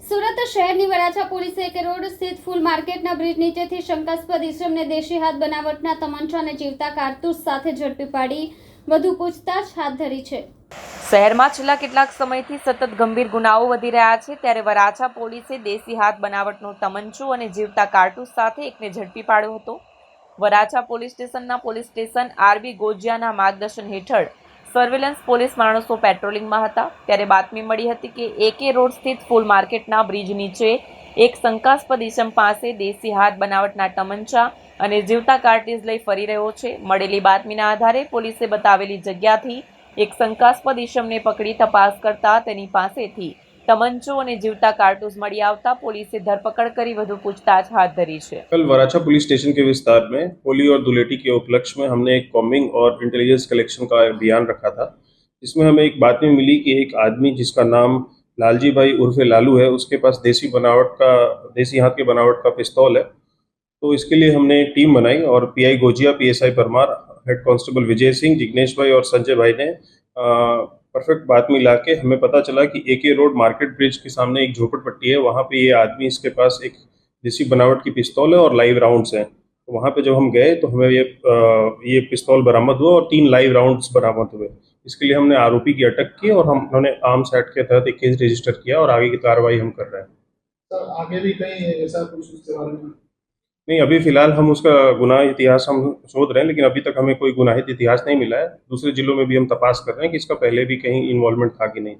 સુરત શહેરની વરાછા પોલીસે એક રોડ સ્થિત ફૂલ માર્કેટના બ્રિજ નીચેથી શંકાસ્પદ ઇસમને દેશી હાથ બનાવટના તમંચા અને જીવતા કારતૂસ સાથે ઝડપી પાડી વધુ પૂછતાછ હાથ ધરી છે। શહેરમાં છેલ્લા કેટલાક સમયથી સતત ગંભીર ગુનાઓ વધી રહ્યા છે, ત્યારે વરાછા પોલીસે દેશી હાથ બનાવટનો તમંચો અને જીવતા કારતૂસ સાથે એકને ઝડપી પાડ્યો હતો। વરાછા પોલીસ સ્ટેશનના પોલીસ સ્ટેશન આરબી ગોજિયાના માર્ગદર્શન હેઠળ સર્વેલન્સ પોલીસ માણસો પેટ્રોલિંગમાં હતા, ત્યારે બાતમી મળી હતી કે એકે રોડ સ્થિત ફૂલ માર્કેટના બ્રિજ નીચે એક શંકાસ્પદ ઇસમ પાસે દેશી હાથ બનાવટના તમંચા અને જીવતા કારતૂસ લઈ ફરી રહ્યો છે। મળેલી બાતમીના આધારે પોલીસે બતાવેલી જગ્યાથી એક શંકાસ્પદ ઇસમને પકડી તપાસ કરતા તેની પાસેથી तमंचो અને જીવતા કારતૂસ મળી આવતા પોલીસે ધરપકડ કરી વધુ पूछताछ हाथ धरी है। कल वराछा पुलिस स्टेशन के विस्तार में होली और धुलेटी के उपलक्ष्य में हमने एक कॉम्बिंग और इंटेलिजेंस कलेक्शन का अभियान रखा था, जिसमें हमें एक बात में मिली कि एक आदमी जिसका नाम लालजी भाई उर्फे लालू है, उसके पास देसी हाथ के बनावट का पिस्तौल है। तो इसके लिए हमने टीम बनाई और PI Gojiya, PSI Parmar, head constable Vijay Singh, Jignesh bhai और संजय भाई ने परफेक्ट बातमी ला के हमें पता चला कि एके रोड मार्केट ब्रिज के सामने एक झोपड़पट्टी है, वहाँ पे ये आदमी, इसके पास एक देसी बनावट की पिस्तौल है और लाइव राउंड्स हैं। तो वहाँ पे जब हम गए तो हमें ये पिस्तौल बरामद हुआ और 3 लाइव राउंड्स बरामद हुए। इसके लिए हमने आरोपी की अटक की और उन्होंने आर्म्स एक्ट के तहत एक केस रजिस्टर किया और आगे की कार्रवाई हम कर रहे हैं। सर आगे भी कहीं ऐसा कुछ उसके बारे में? नहीं, अभी फिलहाल हम उसका गुनाह इतिहास हम शोध रहे हैं, लेकिन अभी तक हमें कोई गुनाहित इतिहास नहीं मिला है। दूसरे जिलों में भी हम तपास कर रहे हैं कि इसका पहले भी कहीं इन्वॉल्वमेंट था कि नहीं।